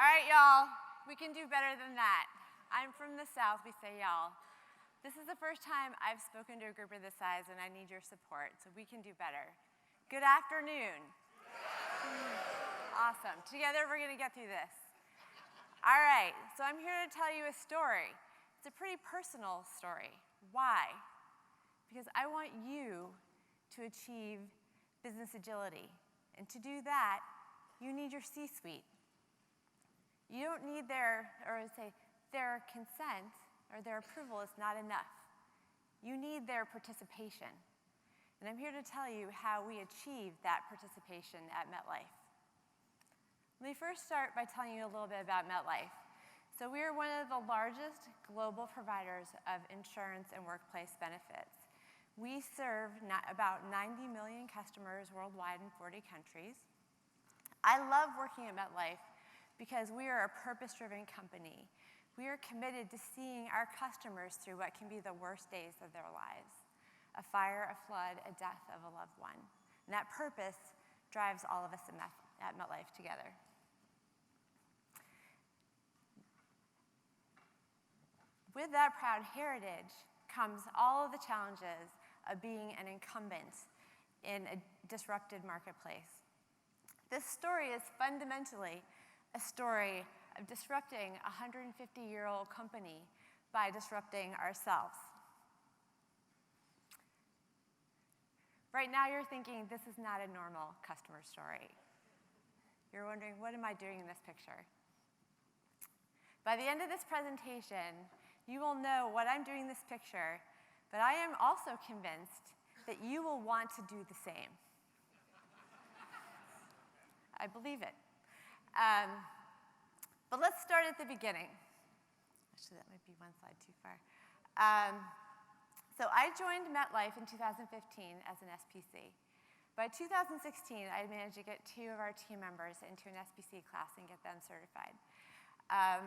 All right, y'all, we can do better than that. I'm from the South, we say y'all. This is the first time I've spoken to a group of this size, and I need your support, so we can do better. Good afternoon. Awesome. Together, we're going to get through this. All right, so I'm here to tell you a story. It's a pretty personal story. Why? Because I want you to achieve business agility. And to do that, you need your C-suite. You don't need their consent or their approval is not enough. You need their participation. And I'm here to tell you how we achieve that participation at MetLife. Let me first start by telling you a little bit about MetLife. So we are one of the largest global providers of insurance and workplace benefits. We serve about 90 million customers worldwide in 40 countries. I love working at MetLife because we are a purpose-driven company. We are committed to seeing our customers through what can be the worst days of their lives: a fire, a flood, a death of a loved one. And that purpose drives all of us at MetLife together. With that proud heritage comes all of the challenges of being an incumbent in a disrupted marketplace. This story is fundamentally a story of disrupting a 150-year-old company by disrupting ourselves. Right now, you're thinking, this is not a normal customer story. You're wondering, what am I doing in this picture? By the end of this presentation, you will know what I'm doing in this picture, but I am also convinced that you will want to do the same. I believe it. But let's start at the beginning. Actually, that might be one slide too far. So I joined MetLife in 2015 as an SPC. By 2016, I managed to get 2 of our team members into an SPC class and get them certified.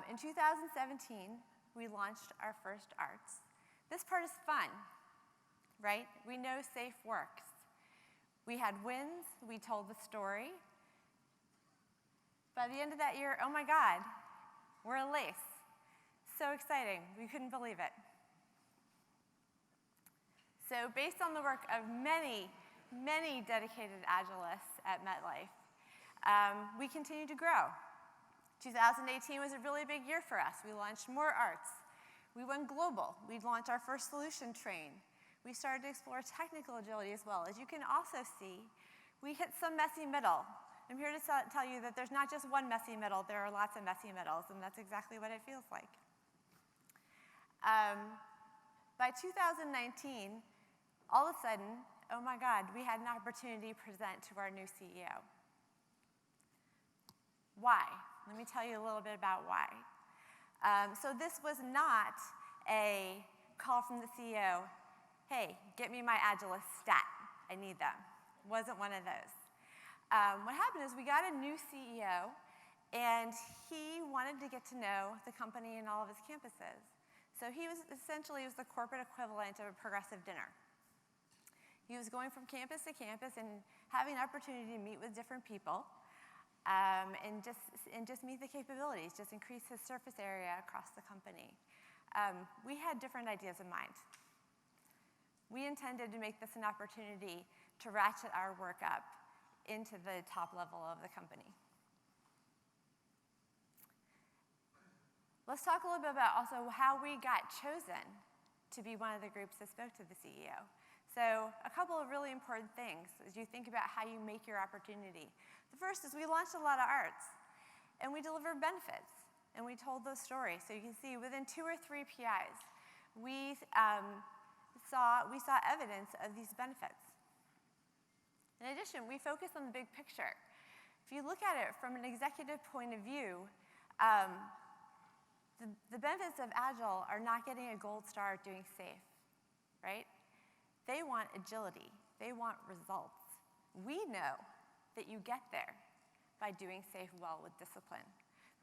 In 2017, we launched our first ARTS. This part is fun, right? We know SAFE works. We had wins. We told the story. By the end of that year, oh my God, we're a LACE. So exciting. We couldn't believe it. So based on the work of many, many dedicated Agilists at MetLife, we continue to grow. 2018 was a really big year for us. We launched more ARTS. We went global. We launched our first solution train. We started to explore technical agility as well. As you can also see, we hit some messy middle. I'm here to tell you that there's not just one messy middle, there are lots of messy middles, and that's exactly what it feels like. By 2019, all of a sudden, oh my God, we had an opportunity to present to our new CEO. Why? Let me tell you a little bit about why. So this was not a call from the CEO, hey, get me my Agilist stat, I need them. Wasn't one of those. What happened is we got a new CEO, and he wanted to get to know the company and all of his campuses. So he was essentially the corporate equivalent of a progressive dinner. He was going from campus to campus and having an opportunity to meet with different people and just meet the capabilities, just increase his surface area across the company. We had different ideas in mind. We intended to make this an opportunity to ratchet our work up into the top level of the company. Let's talk a little bit about also how we got chosen to be one of the groups that spoke to the CEO. So a couple of really important things as you think about how you make your opportunity. The first is we launched a lot of ARTS, and we delivered benefits, and we told those stories. So you can see within 2 or 3 PIs, we saw evidence of these benefits. In addition, we focused on the big picture. If you look at it from an executive point of view, the benefits of Agile are not getting a gold star at doing SAFE, right? They want agility. They want results. We know that you get there by doing SAFE well with discipline.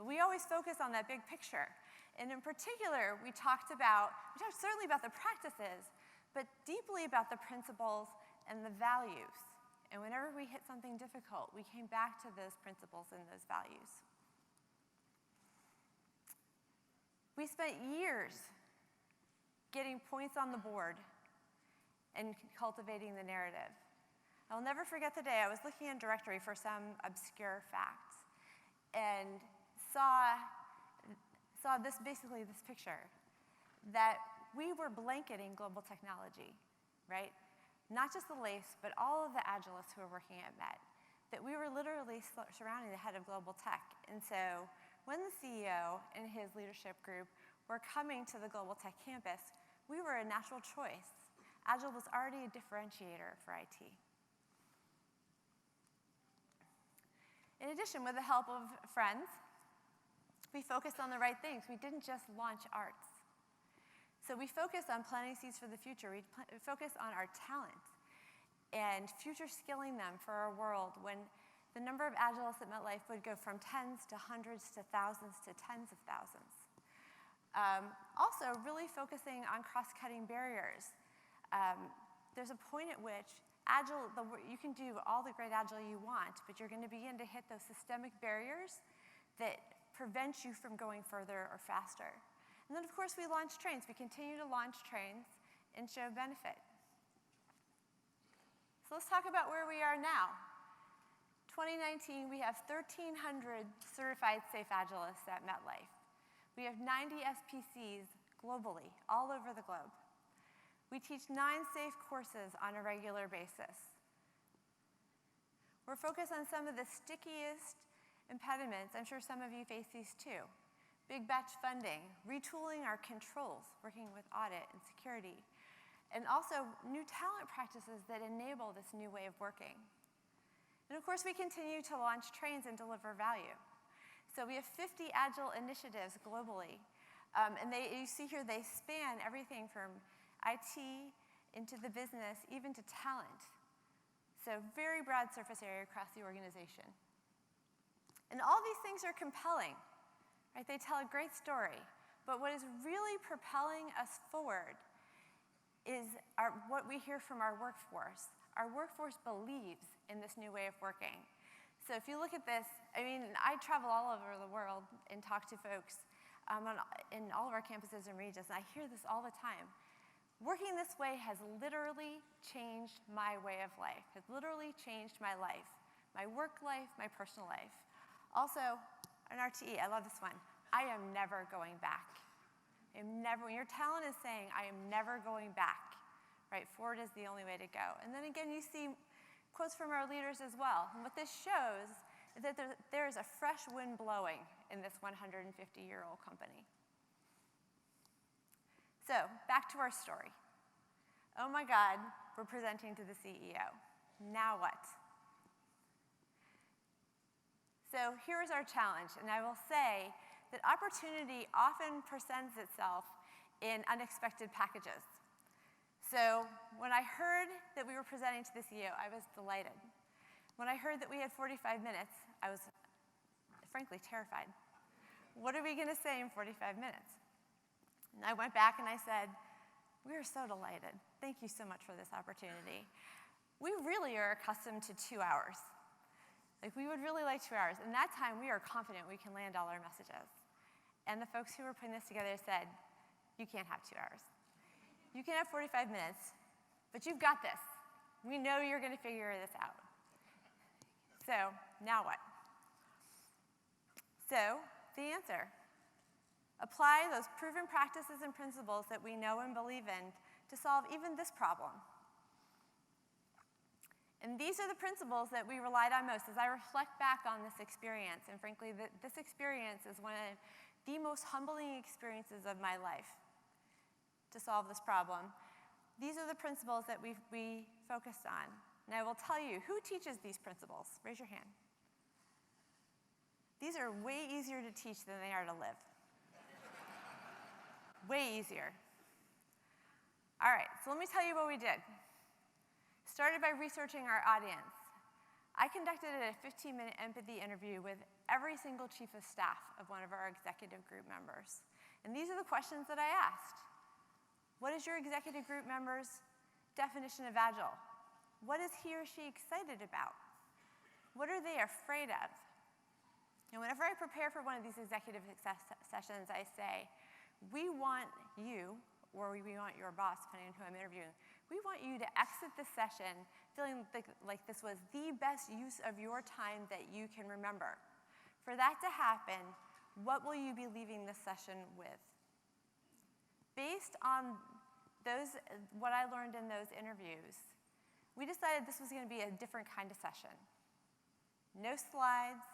But we always focus on that big picture. And in particular, we talked certainly about the practices, but deeply about the principles and the values. And whenever we hit something difficult, we came back to those principles and those values. We spent years getting points on the board and cultivating the narrative. I'll never forget the day I was looking in a directory for some obscure facts and saw this picture, that we were blanketing global technology, right? Not just the LACE, but all of the Agilists who were working at Met, that we were literally surrounding the head of global tech. And so when the CEO and his leadership group were coming to the global tech campus, we were a natural choice. Agile was already a differentiator for IT. In addition, with the help of friends, we focused on the right things. We didn't just launch arts. So we focused on planting seeds for the future. We focused on our talent and future skilling them for a world when the number of Agilists at MetLife would go from tens to hundreds to thousands to tens of thousands. Also, really focusing on cross-cutting barriers. There's a point at which Agile, you can do all the great Agile you want, but you're going to begin to hit those systemic barriers that prevent you from going further or faster. And then, of course, we launch trains. We continue to launch trains and show benefit. So let's talk about where we are now. 2019, we have 1,300 certified safe Agilists at MetLife. We have 90 SPCs globally, all over the globe. We teach 9 safe courses on a regular basis. We're focused on some of the stickiest impediments. I'm sure some of you face these too. Big batch funding, retooling our controls, working with audit and security, and also new talent practices that enable this new way of working. And of course, we continue to launch trains and deliver value. So we have 50 Agile initiatives globally. And you see here, they span everything from IT into the business, even to talent. So very broad surface area across the organization. And all these things are compelling, right? They tell a great story. But what is really propelling us forward is what we hear from our workforce. Our workforce believes in this new way of working. So if you look at this, I mean, I travel all over the world and talk to folks in all of our campuses and regions, and I hear this all the time. Working this way has literally changed my way of life, has literally changed my life, my work life, my personal life. Also, an RTE, I love this one. I am never going back. When your talent is saying, I am never going back, right? Forward is the only way to go. And then again, you see quotes from our leaders as well. And what this shows is that there is a fresh wind blowing in this 150-year-old company. So, back to our story. Oh my God, we're presenting to the CEO. Now what? So here's our challenge, and I will say that opportunity often presents itself in unexpected packages. So when I heard that we were presenting to the CEO, I was delighted. When I heard that we had 45 minutes, I was frankly terrified. What are we going to say in 45 minutes? And I went back and I said, we are so delighted. Thank you so much for this opportunity. We really are accustomed to 2 hours. Like, we would really like 2 hours. And that time, we are confident we can land all our messages. And the folks who were putting this together said, you can't have 2 hours. You can have 45 minutes, but you've got this. We know you're going to figure this out. So, now what? So, the answer. Apply those proven practices and principles that we know and believe in to solve even this problem. And these are the principles that we relied on most as I reflect back on this experience. And frankly, this experience is one of the most humbling experiences of my life to solve this problem. These are the principles that we focused on. And I will tell you, who teaches these principles? Raise your hand. These are way easier to teach than they are to live. Way easier. All right, so let me tell you what we did. Started by researching our audience. I conducted a 15-minute empathy interview with every single chief of staff of one of our executive group members. And these are the questions that I asked. What is your executive group member's definition of Agile? What is he or she excited about? What are they afraid of? And whenever I prepare for one of these executive success sessions, I say, we want you, or we want your boss, depending on who I'm interviewing, we want you to exit the session feeling like this was the best use of your time that you can remember. For that to happen, what will you be leaving this session with? Based on what I learned in those interviews, we decided this was going to be a different kind of session. No slides,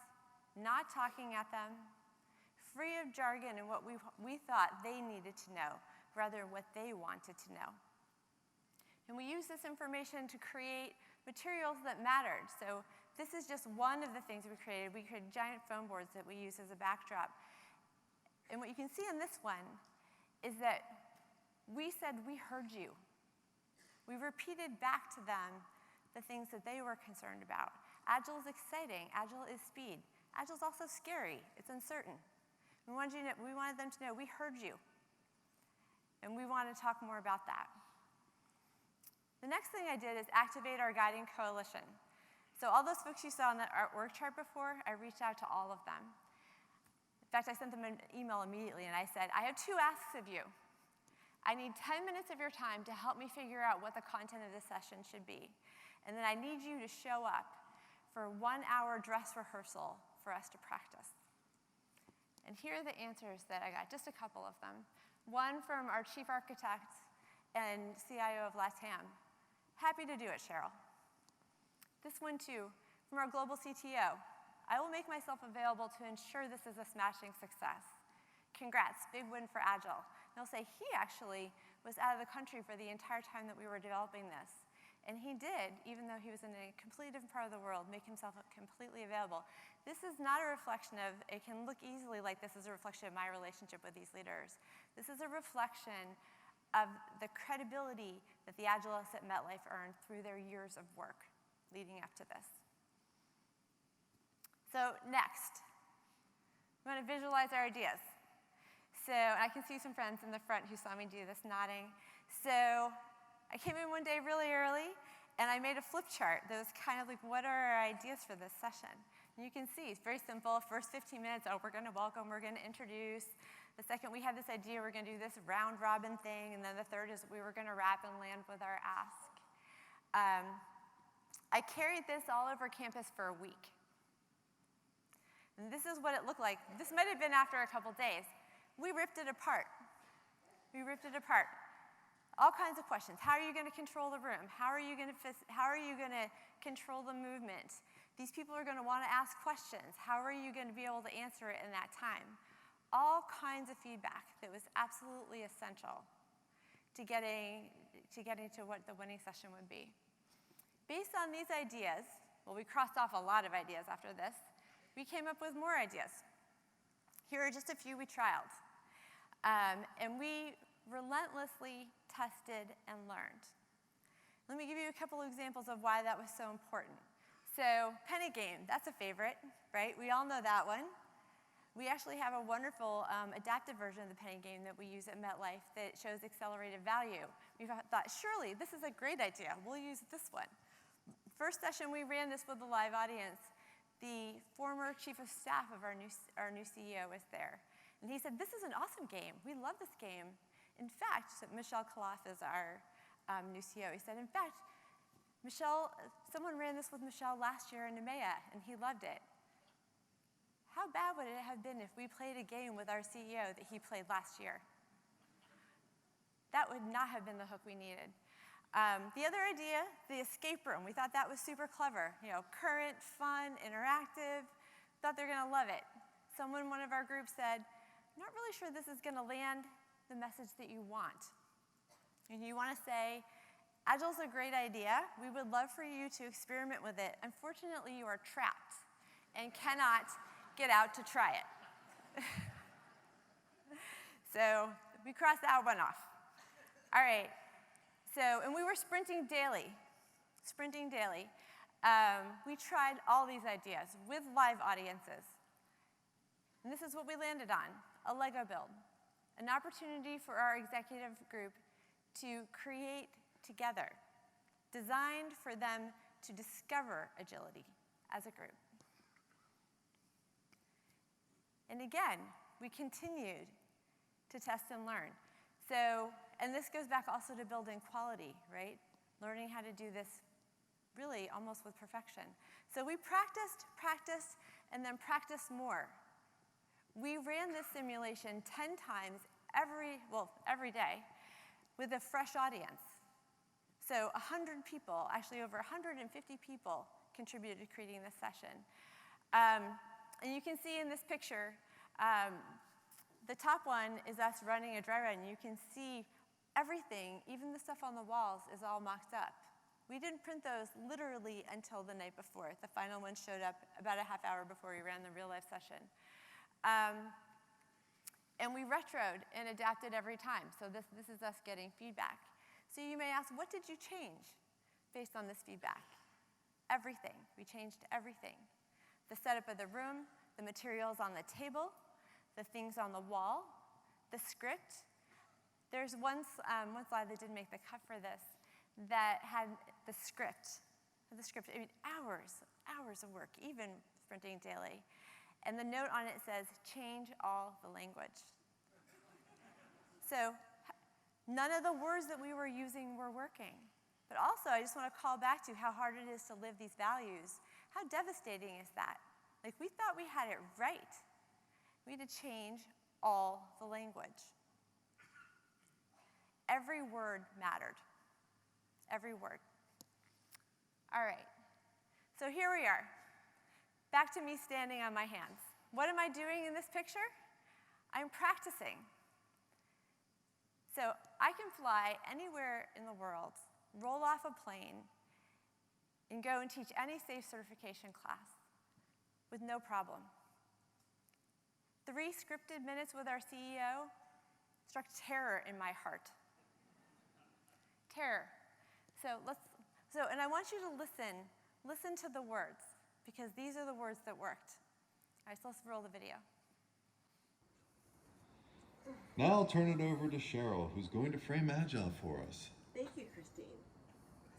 not talking at them, free of jargon and what we thought they needed to know, rather what they wanted to know. And we used this information to create materials that mattered. So this is just one of the things we created. We created giant foam boards that we use as a backdrop. And what you can see in this one is that we said, we heard you. We repeated back to them the things that they were concerned about. Agile is exciting. Agile is speed. Agile is also scary. It's uncertain. We wanted them to know we heard you. And we want to talk more about that. The next thing I did is activate our guiding coalition. So all those folks you saw on the org chart before, I reached out to all of them. In fact, I sent them an email immediately, and I said, I have 2 asks of you. I need 10 minutes of your time to help me figure out what the content of this session should be. And then I need you to show up for 1-hour dress rehearsal for us to practice. And here are the answers that I got, just a couple of them. One from our chief architect and CIO of LATAM. Happy to do it, Cheryl. This one, too, from our global CTO. I will make myself available to ensure this is a smashing success. Congrats, big win for Agile. And they'll say he actually was out of the country for the entire time that we were developing this. And he did, even though he was in a completely different part of the world, make himself completely available. This is not a reflection of, it can look easily like this is a reflection of my relationship with these leaders. This is a reflection of the credibility that the Agilists at MetLife earned through their years of work leading up to this. So next, we want to visualize our ideas. So I can see some friends in the front who saw me do this, nodding. So I came in one day really early, and I made a flip chart that was kind of like, what are our ideas for this session? And you can see, it's very simple. First 15 minutes, we're going to welcome, we're going to introduce. The second, we had this idea, we're going to do this round robin thing. And then the third is we were going to wrap and land with our ask. I carried this all over campus for a week. And this is what it looked like. This might have been after a couple days. We ripped it apart. We ripped it apart. All kinds of questions. How are you going to control the room? How are you going to control the movement? These people are going to want to ask questions. How are you going to be able to answer it in that time? All kinds of feedback that was absolutely essential to getting to what the winning session would be. Based on these ideas, well, we crossed off a lot of ideas after this, we came up with more ideas. Here are just a few we trialed. And we relentlessly tested and learned. Let me give you a couple of examples of why that was so important. So, penny game, that's a favorite, right? We all know that one. We actually have a wonderful adaptive version of the penny game that we use at MetLife that shows accelerated value. We thought, surely, this is a great idea. We'll use this one. First session, we ran this with a live audience. The former chief of staff of our new CEO was there. And he said, this is an awesome game. We love this game. In fact, Michelle Kaloff is our new CEO. He said, in fact, someone ran this with Michelle last year in EMEA, and he loved it. How bad would it have been if we played a game with our CEO that he played last year? That would not have been the hook we needed. The other idea, the escape room, we thought that was super clever. Current, fun, interactive. Thought they're going to love it. One of our groups said, I'm not really sure this is going to land the message that you want. And you want to say, Agile's a great idea. We would love for you to experiment with it. Unfortunately, you are trapped and cannot get out to try it. So we crossed that one off. All right. And we were sprinting daily. We tried all these ideas with live audiences. And this is what we landed on, a Lego build. An opportunity for our executive group to create together, designed for them to discover agility as a group. And again, we continued to to test and learn. So, and this goes back also to building quality, right? Learning how to do this really almost with perfection. So we practiced, and then practiced more. We ran this simulation 10 times every day with a fresh audience. So 100 people, actually over 150 people contributed to creating this session. And you can see in this picture, the top one is us running a dry run. You can see everything, even the stuff on the walls, is all mocked up. We didn't print those literally until the night before. The final one showed up about a half hour before we ran the real-life session. And we retroed and adapted every time. So this is us getting feedback. So you may ask, what did you change based on this feedback? Everything. We changed everything. The setup of the room, the materials on the table, the things on the wall, the script. There's one slide that didn't make the cut for this that had the script. I mean, hours of work, even printing daily. And the note on it says, change all the language. So none of the words that we were using were working. But also, I just want to call back to how hard it is to live these values. How devastating is that? Like, we thought we had it right. We had to change all the language. Every word mattered. Every word. All right. So here we are. Back to me standing on my hands. What am I doing in this picture? I'm practicing. So I can fly anywhere in the world, roll off a plane, and go and teach any SAFE certification class with no problem. 3 scripted minutes with our CEO struck terror in my heart. Terror. And I want you to listen to the words, because these are the words that worked. All right, so let's roll the video. Now I'll turn it over to Cheryl, who's going to frame Agile for us. Thank you, Christine.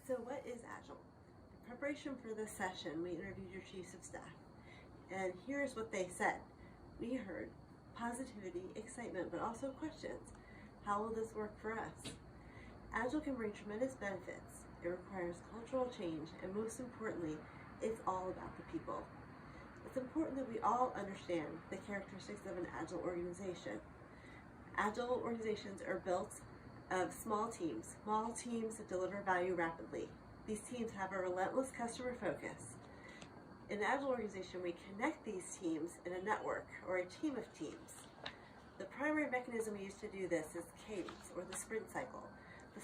So what is Agile? In preparation for this session, we interviewed your chiefs of staff. And here's what they said. We heard positivity, excitement, but also questions. How will this work for us? Agile can bring tremendous benefits. It requires cultural change, and most importantly, it's all about the people. It's important that we all understand the characteristics of an Agile organization. Agile organizations are built of small teams that deliver value rapidly. These teams have a relentless customer focus. In an Agile organization, we connect these teams in a network or a team of teams. The primary mechanism we use to do this is cadence, or the sprint cycle. The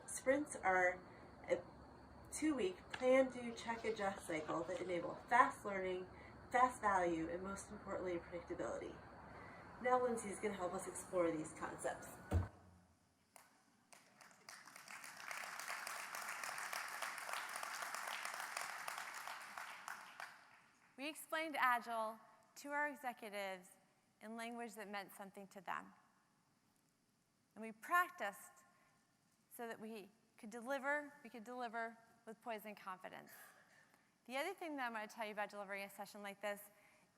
sprints are a 2-week plan, do, check, adjust cycle that enable fast learning, fast value, and most importantly, predictability. Now Lindsay is going to help us explore these concepts. We explained Agile to our executives in language that meant something to them. And we practiced so that we could deliver with poise and confidence. The other thing that I'm going to tell you about delivering a session like this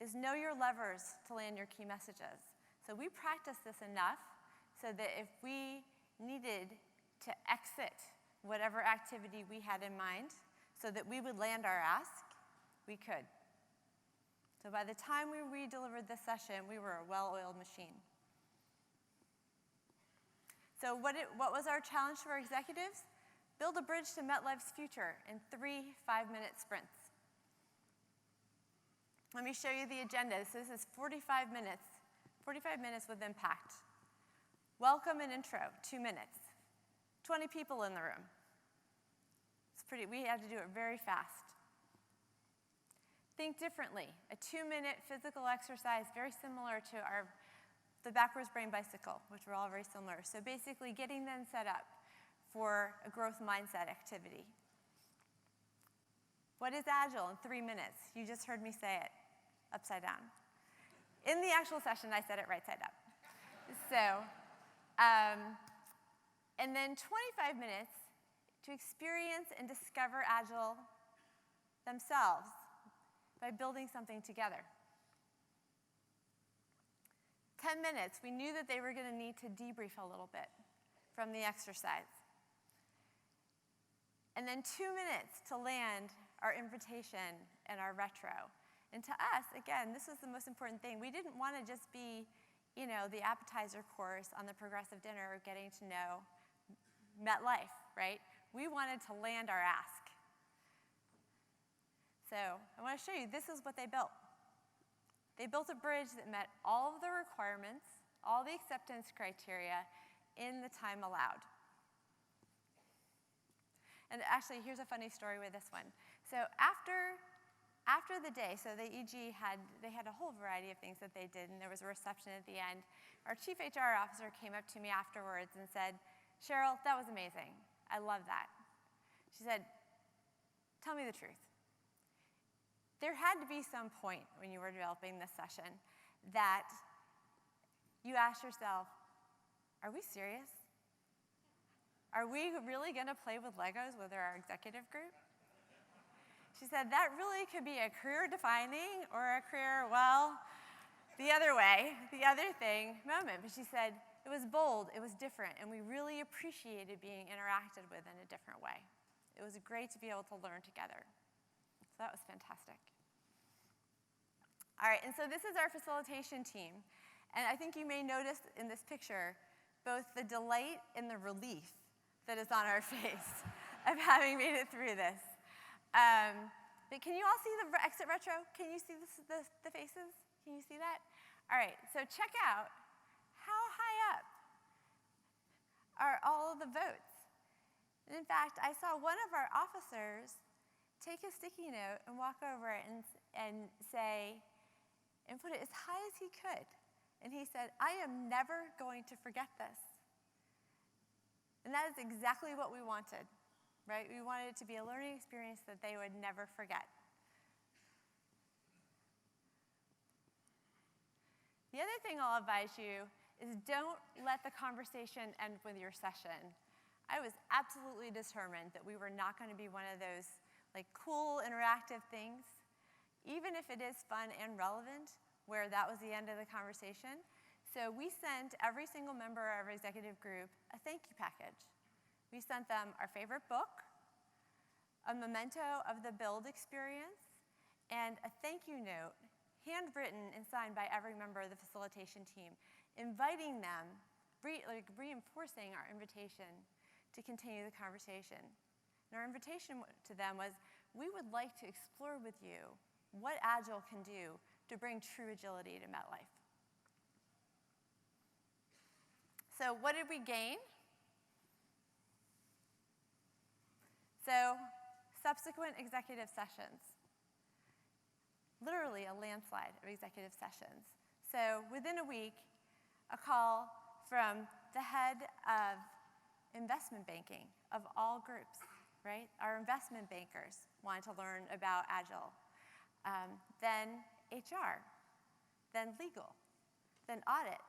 is know your levers to land your key messages. So we practiced this enough so that if we needed to exit whatever activity we had in mind so that we would land our ask, we could. So by the time we re-delivered this session, we were a well-oiled machine. So what was our challenge to our executives? Build a bridge to MetLife's future in 3 5-minute sprints. Let me show you the agenda. So this is 45 minutes with impact. Welcome and intro, 2 minutes. 20 people in the room. We had to do it very fast. Think differently. A 2-minute physical exercise, very similar to the backwards brain bicycle, which we're all very similar. So basically getting them set up for a growth mindset activity. What is Agile in 3 minutes? You just heard me say it upside down. In the actual session, I said it right side up. So, and then 25 minutes to experience and discover Agile themselves by building something together. 10 minutes, we knew that they were going to need to debrief a little bit from the exercise. And then 2 minutes to land our invitation and our retro. And to us, again, this was the most important thing. We didn't want to just be, the appetizer course on the progressive dinner, getting to know MetLife, right? We wanted to land our ask. So I want to show you, this is what they built. They built a bridge that met all of the requirements, all the acceptance criteria in the time allowed. And actually, here's a funny story with this one. So after the day, so the EG they had a whole variety of things that they did, and there was a reception at the end. Our chief HR officer came up to me afterwards and said, "Cheryl, that was amazing. I love that." She said, "Tell me the truth. There had to be some point when you were developing this session that you asked yourself, are we serious? Are we really going to play with Legos with our executive group?" She said, "That really could be a career-defining or a career, the other way, the other thing moment." But she said, it was bold, it was different, and we really appreciated being interacted with in a different way. It was great to be able to learn together. So that was fantastic. All right, and so this is our facilitation team. And I think you may notice in this picture both the delight and the relief that is on our face of having made it through this. But can you all see the exit retro? Can you see the faces? Can you see that? All right, so check out how high up are all of the votes. And in fact, I saw one of our officers take a sticky note and walk over and say, and put it as high as he could. And he said, "I am never going to forget this." And that is exactly what we wanted, right? We wanted it to be a learning experience that they would never forget. The other thing I'll advise you is don't let the conversation end with your session. I was absolutely determined that we were not going to be one of those cool interactive things, even if it is fun and relevant, where that was the end of the conversation. So we sent every single member of our executive group a thank you package. We sent them our favorite book, a memento of the build experience, and a thank you note, handwritten and signed by every member of the facilitation team, inviting them, reinforcing our invitation to continue the conversation. And our invitation to them was, we would like to explore with you what Agile can do to bring true agility to MetLife. So what did we gain? So subsequent executive sessions. Literally a landslide of executive sessions. So within a week, a call from the head of investment banking of all groups, right? Our investment bankers wanted to learn about Agile. Then HR, then legal, then audit.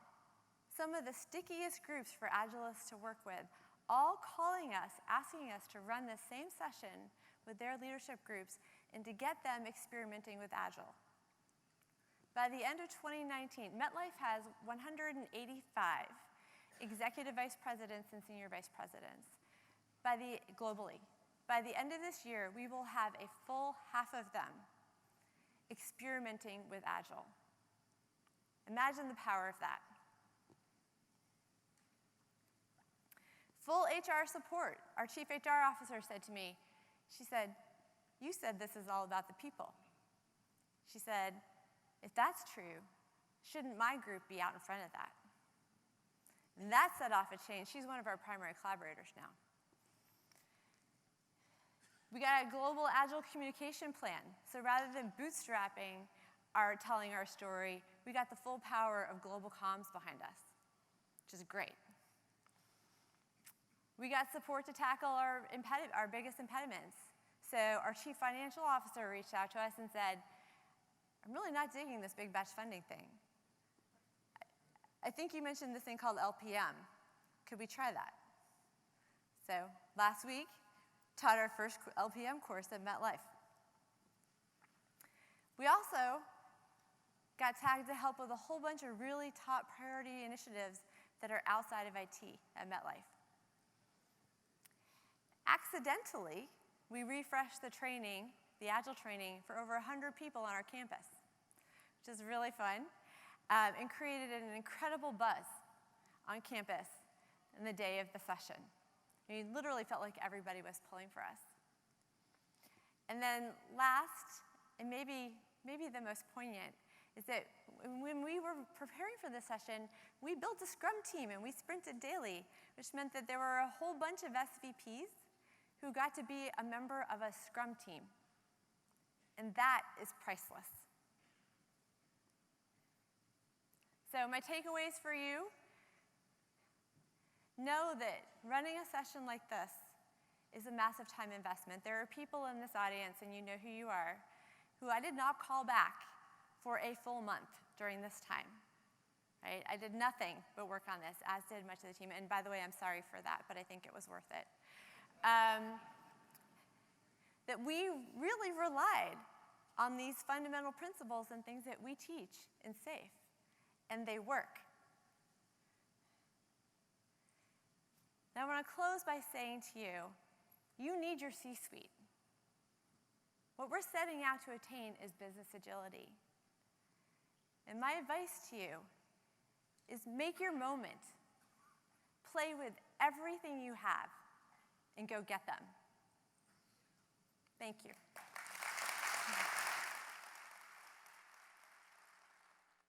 Some of the stickiest groups for Agilists to work with, all calling us, asking us to run the same session with their leadership groups and to get them experimenting with Agile. By the end of 2019, MetLife has 185 executive vice presidents and senior vice presidents globally. By the end of this year, we will have a full half of them experimenting with Agile. Imagine the power of that. Full HR support. Our chief HR officer said to me, she said, "You said this is all about the people." She said, "If that's true, shouldn't my group be out in front of that?" And that set off a change. She's one of our primary collaborators now. We got a global Agile communication plan. So rather than bootstrapping telling our story, we got the full power of global comms behind us, which is great. We got support to tackle our biggest impediments. So our chief financial officer reached out to us and said, "I'm really not digging this big batch funding thing. I think you mentioned this thing called LPM. Could we try that?" So last week, taught our first LPM course at MetLife. We also got tagged to help with a whole bunch of really top priority initiatives that are outside of IT at MetLife. Accidentally, we refreshed the training, the Agile training, for over 100 people on our campus, which is really fun, and created an incredible buzz on campus in the day of the session. We literally felt like everybody was pulling for us. And then last, and maybe the most poignant, is that when we were preparing for this session, we built a Scrum team and we sprinted daily, which meant that there were a whole bunch of SVPs who got to be a member of a Scrum team. And that is priceless. So my takeaways for you: know that running a session like this is a massive time investment. There are people in this audience, and you know who you are, who I did not call back for a full month during this time. Right? I did nothing but work on this, as did much of the team. And by the way, I'm sorry for that, but I think it was worth it. That we really relied on these fundamental principles and things that we teach in SAFE, and they work. Now I want to close by saying to you, you need your C-suite. What we're setting out to attain is business agility. And my advice to you is make your moment. Play with everything you have and go get them. Thank you.